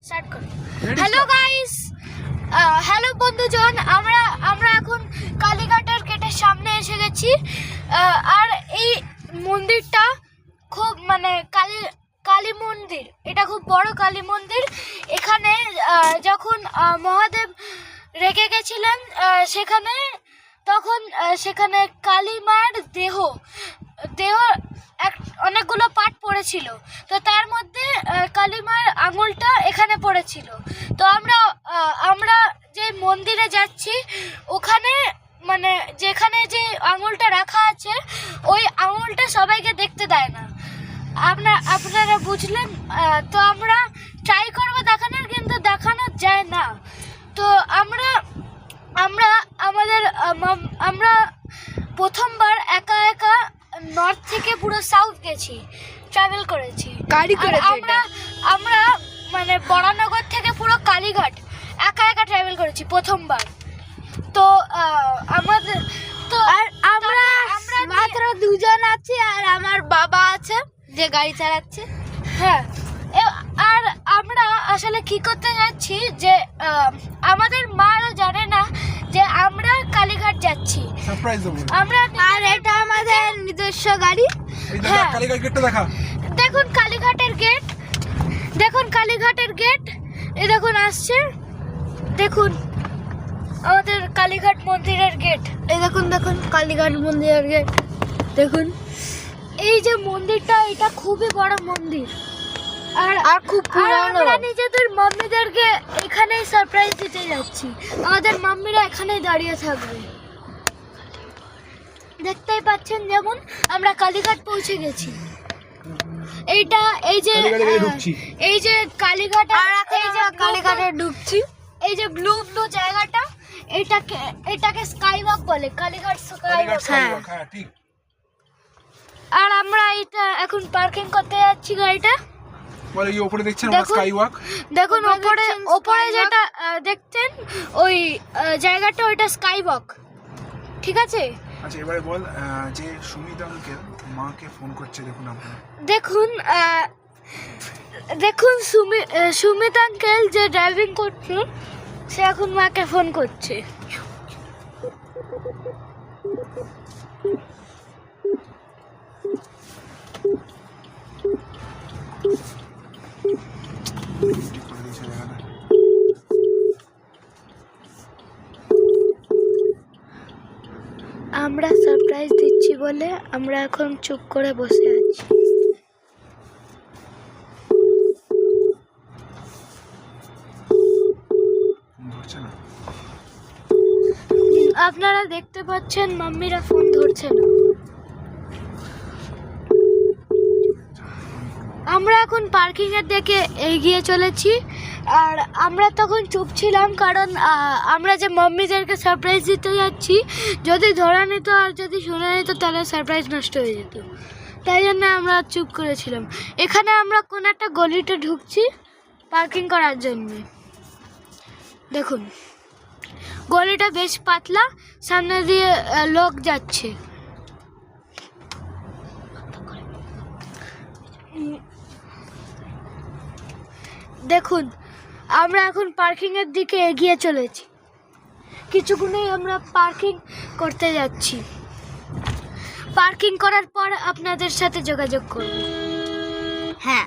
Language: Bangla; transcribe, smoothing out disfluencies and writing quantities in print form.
হ্যালো গাইস, হ্যালো বন্ধুজন, আমরা এখন কালীঘাটের গেটের সামনে এসে গেছি। আর এই মন্দিরটা খুব কালী মন্দির, এটা খুব বড় কালী মন্দির। এখানে যখন মহাদেব রেগে গেছিলেন সেখানে, তখন সেখানে কালী মায়ের দেহ অনেকগুলো পার্ট পড়েছিল, তো তার মধ্যে কালী মায়ের আঙুলটা এখানে পড়েছিল। তো আমরা যে মন্দিরে যাচ্ছি ওখানে যেখানে যে আঙুলটা রাখা আছে ওই আঙুলটা সবাইকে দেখতে দেয় না। আপনারা বুঝলেন? তো আমরা ট্রাই করবো দেখানোর, কিন্তু দেখানো যায় না। তো আমরা প্রথমবার একা নর্থ থেকে পুরো সাউথ গেছি, ট্রাভেল করেছি গাড়ি করে। আমরা বরানগর থেকে পুরো কালীঘাট একা ট্রাভেল করেছি প্রথমবার। তো আমাদের আমরা মাত্র দুজন আছি, আর আমার বাবা আছে যে গাড়ি চালাচ্ছে। হ্যাঁ, আর আমরা আসলে কি করতে যাচ্ছি যে আমাদের মারা জানে না যে আমরা কালীঘাট যাচ্ছি। আর এটা আমাদের নিজস্ব গাড়ি। হ্যাঁ, দেখুন কালীঘাটের গেট, এই দেখুন আসছে, দেখুন আমাদের কালীঘাট মন্দিরের গেট। এই দেখুন কালীঘাট মন্দিরের গেট দেখুন। এই যে মন্দিরটা, এটা খুবই বড় মন্দির। আর খুব পুরানো। আমরা নিজেদের মাম্মিদেরকে এখানেই সারপ্রাইজ দিতে যাচ্ছি। আমাদের মাম্মিরা এখানেই দাঁড়িয়ে থাকবে। দেখতেই পাচ্ছেন, যেমন আমরা কালীঘাট পৌঁছে গেছি। এই যে কালীঘাটে ঢুকছি, এই যে ব্লু জায়গাটা, এটাকে স্কাই ওয়াক বলে, কালীঘাট স্কাই ওয়াক। হ্যাঁ, ঠিক। আর আমরা এটা এখন পার্কিং করতে যাচ্ছি গাড়িটা। দেখুন ওপরে যেটা দেখছেন ওই জায়গাটা, ওইটা স্কাই ওয়াক, ঠিক আছে? আচ্ছা, এবারে বল যে সুমিত আঙ্কেল মাকে ফোন করছে, দেখুন সুমিত আঙ্কেল যে ড্রাইভিং করছে সে এখন মাকে ফোন করছে। আমরা সারপ্রাইজ দিচ্ছি বলে আমরা এখন চুপ করে বসে আছি। আপনারা দেখতে পাচ্ছেন মাম্মিরা ফোন ধরছে না। আমরা এখন পার্কিং এর দিকে এগিয়ে চলেছি। আর আমরা তখন চুপ ছিলাম, কারণ আমরা যে মাম্মিদেরকে সারপ্রাইজ দিতে যাচ্ছি, যদি ধরা নিত আর যদি শুনে নিত তাহলে সারপ্রাইজ নষ্ট হয়ে যেত। তাই জন্য আমরা চুপ করেছিলাম। এখানে আমরা কোন একটা গলিতে ঢুকছি পার্কিং করার জন্য। দেখুন গলিটা বেশ পাতলা, সামনে দিয়ে লোক যাচ্ছে। দেখুন আমরা এখন পার্কিং এর দিকে এগিয়ে চলেছি। কিছুক্ষণেই আমরা পার্কিং করতে যাচ্ছি। পার্কিং করার পর আপনাদের সাথে যোগাযোগ করব। হ্যাঁ।